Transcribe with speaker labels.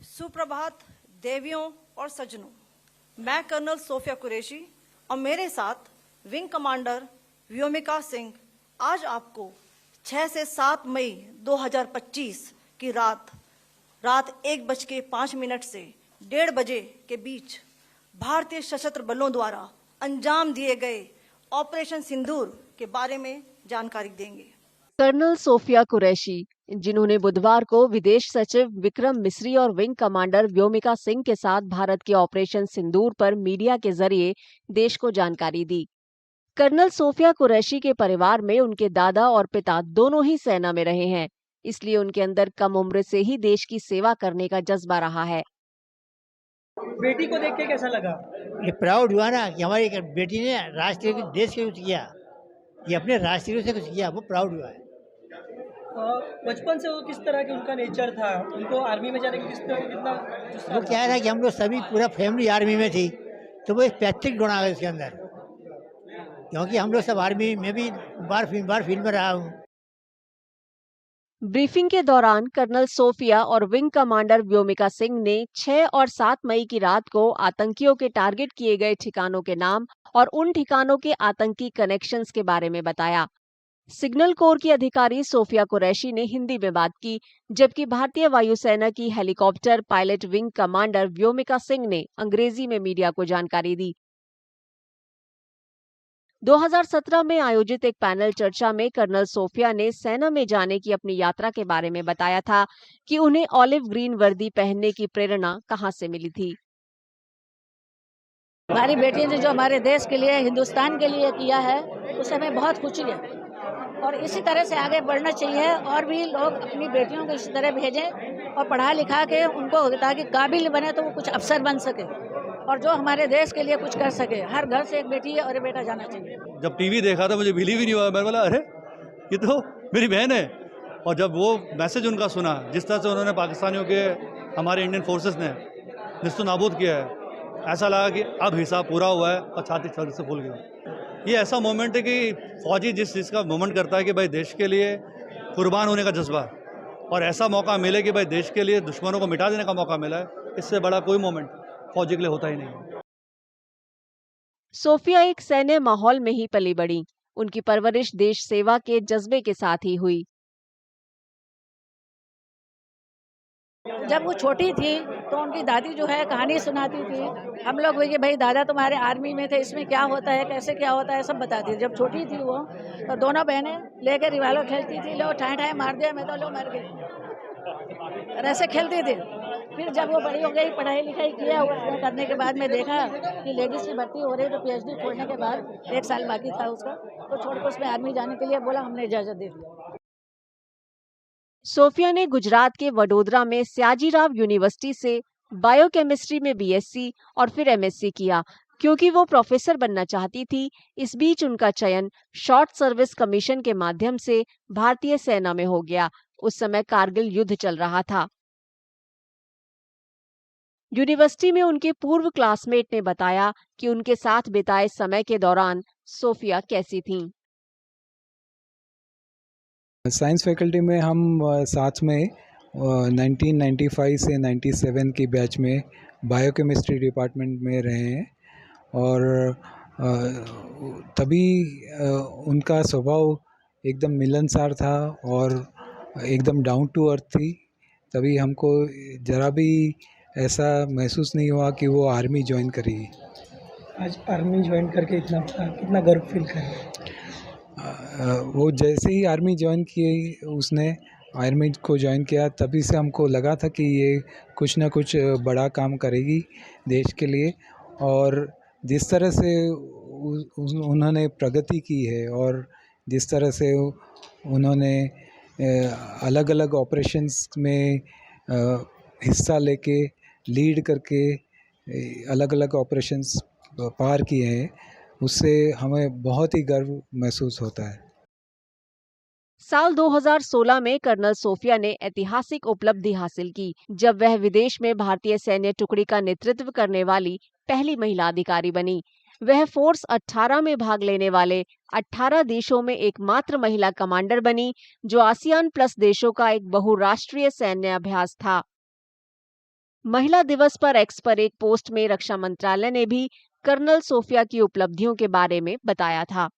Speaker 1: सुप्रभात देवियों और सज्जनों, मैं कर्नल सोफिया कुरैशी और मेरे साथ विंग कमांडर व्योमिका सिंह आज आपको 6 से 7 मई 2025 की रात 1:05 से 1:30 बजे के बीच भारतीय सशस्त्र बलों द्वारा अंजाम दिए गए ऑपरेशन सिंदूर के बारे में जानकारी देंगे।
Speaker 2: कर्नल सोफिया कुरैशी, जिन्होंने बुधवार को विदेश सचिव विक्रम मिस्री और विंग कमांडर व्योमिका सिंह के साथ भारत के ऑपरेशन सिंदूर पर मीडिया के जरिए देश को जानकारी दी। कर्नल सोफिया कुरैशी के परिवार में उनके दादा और पिता दोनों ही सेना में रहे हैं, इसलिए उनके अंदर कम उम्र से ही देश की सेवा करने का जज्बा रहा है।
Speaker 3: बेटी को देख के कैसा लगा?
Speaker 4: ये प्राउड हुआ ना कि हमारी एक बेटी ने राष्ट्र के देश के कुछ किया, ये अपने राष्ट्रीय से कुछ किया, वो प्राउड हुआ है।
Speaker 3: बचपन से वो किस तरह के उनका नेचर था? उनको आर्मी में जाने की कितना
Speaker 4: वो क्या था कि हम लोग सभी पूरा फैमिली आर्मी में थी, तो वो एक पैतृक गुण आ गया उसके अंदर, क्योंकि हम लोग सब आर्मी में भी बार फील्ड में रहा हूँ।
Speaker 2: ब्रीफिंग के दौरान कर्नल सोफिया और विंग कमांडर व्योमिका सिंह ने 6 और 7 मई की रात को आतंकियों के टारगेट किए गए ठिकानों के नाम और उन ठिकानों के आतंकी कनेक्शंस के बारे में बताया। सिग्नल कोर की अधिकारी सोफिया कुरैशी ने हिंदी में बात की, जबकि भारतीय वायुसेना की helicopter pilot wing commander Vyomika Singh ने अंग्रेजी में मीडिया को जानकारी दी। 2017 में आयोजित एक पैनल चर्चा में कर्नल सोफिया ने सेना में जाने की अपनी यात्रा के बारे में बताया था कि उन्हें ऑलिव ग्रीन वर्दी पहनने की प्रेरणा कहां से मिली थी।
Speaker 5: हमारी बेटी ने जो हमारे देश के लिए, हिंदुस्तान के लिए किया है, उससे हमें बहुत खुशी है और इसी तरह से आगे बढ़ना चाहिए और भी लोग अपनी बेटियों को इसी तरह भेजें और पढ़ा लिखा के उनको ताकि काबिल बने तो वो कुछ अफसर बन सके और जो हमारे देश के लिए कुछ कर सके। हर घर से एक बेटी और एक बेटा जाना चाहिए।
Speaker 6: जब टीवी देखा था मुझे बिलीव ही नहीं हुआ। मैंने बोला अरे ये तो मेरी बहन है। और जब वो मैसेज उनका सुना, जिस तरह से उन्होंने पाकिस्तानियों के हमारे इंडियन फोर्सेस ने निस्तो नाबूद किया है, ऐसा लगा कि अब हिसाब पूरा हुआ है और छाती से फूल गया। ये ऐसा मोमेंट है कि फौजी जिस चीज़ का मोमेंट करता है कि भाई देश के लिए कुर्बान होने का जज्बा, और ऐसा मौका मिले कि भाई देश के लिए दुश्मनों को मिटा देने का मौका मिला है, इससे बड़ा कोई मोमेंट फौजी के लिए होता ही नहीं।
Speaker 2: सोफिया एक सैन्य माहौल में ही पली बढ़ी। उनकी परवरिश देश सेवा के जज्बे के साथ ही हुई।
Speaker 5: जब वो छोटी थी तो उनकी दादी जो है कहानी सुनाती थी। हम लोग कि भाई दादा तुम्हारे आर्मी में थे, इसमें क्या होता है, कैसे क्या होता है, सब बताती थी। जब छोटी थी वो तो दोनों बहनें लेकर रिवाल्वर खेलती थी, लो ठाए ठाए मार दिया, मैं तो लो मर गई, और ऐसे खेलती थी। फिर जब वो बड़ी हो गई, पढ़ाई लिखाई किया, उसने करने के बाद में देखा कि लेडीज की भर्ती हो रही, तो पीएचडी छोड़ने के बाद 1 साल बाकी था उसका, तो छोड़ के उसमें आर्मी जाने के लिए बोला, हमने इजाजत दे दी।
Speaker 2: सोफिया ने गुजरात के वडोदरा में सयाजीराव यूनिवर्सिटी से बायोकेमिस्ट्री में बीएससी और फिर एमएससी किया, क्योंकि वो प्रोफेसर बनना चाहती थी। इस बीच उनका चयन शॉर्ट सर्विस कमीशन के माध्यम से भारतीय सेना में हो गया। उस समय कारगिल युद्ध चल रहा था। यूनिवर्सिटी में उनके पूर्व क्लासमेट ने बताया कि उनके साथ बिताए समय के दौरान सोफिया कैसी थीं।
Speaker 7: साइंस फैकल्टी में हम साथ में 1995 से 97 की बैच में बायोकेमिस्ट्री डिपार्टमेंट में रहे हैं और तभी उनका स्वभाव एकदम मिलनसार था और एकदम डाउन टू अर्थ थी। तभी हमको ज़रा भी ऐसा महसूस नहीं हुआ कि वो आर्मी ज्वाइन करेगी।
Speaker 3: आज आर्मी ज्वाइन करके कितना गर्व फील कर रहे हैं?
Speaker 7: वो जैसे ही आर्मी ज्वाइन की, उसने आर्मी को ज्वाइन किया, तभी से हमको लगा था कि ये कुछ ना कुछ बड़ा काम करेगी देश के लिए। और जिस तरह से उन्होंने प्रगति की है और जिस तरह से उन्होंने अलग अलग ऑपरेशंस में हिस्सा लेके लीड करके अलग अलग ऑपरेशंस पार किए हैं, उससे हमें बहुत ही गर्व महसूस होता है।
Speaker 2: साल 2016 में कर्नल सोफिया ने ऐतिहासिक उपलब्धि हासिल की, जब वह विदेश में भारतीय सैन्य टुकड़ी का नेतृत्व करने वाली पहली महिला अधिकारी बनी। वह फोर्स 18 में भाग लेने वाले 18 देशों में एकमात्र महिला कमांडर बनी, जो आसियान प्लस देशों का एक बहुराष्ट्रीय सैन्य अभ्यास था। महिला दिवस पर एक्स पर एक पोस्ट में रक्षा मंत्रालय ने भी कर्नल सोफिया की उपलब्धियों के बारे में बताया था।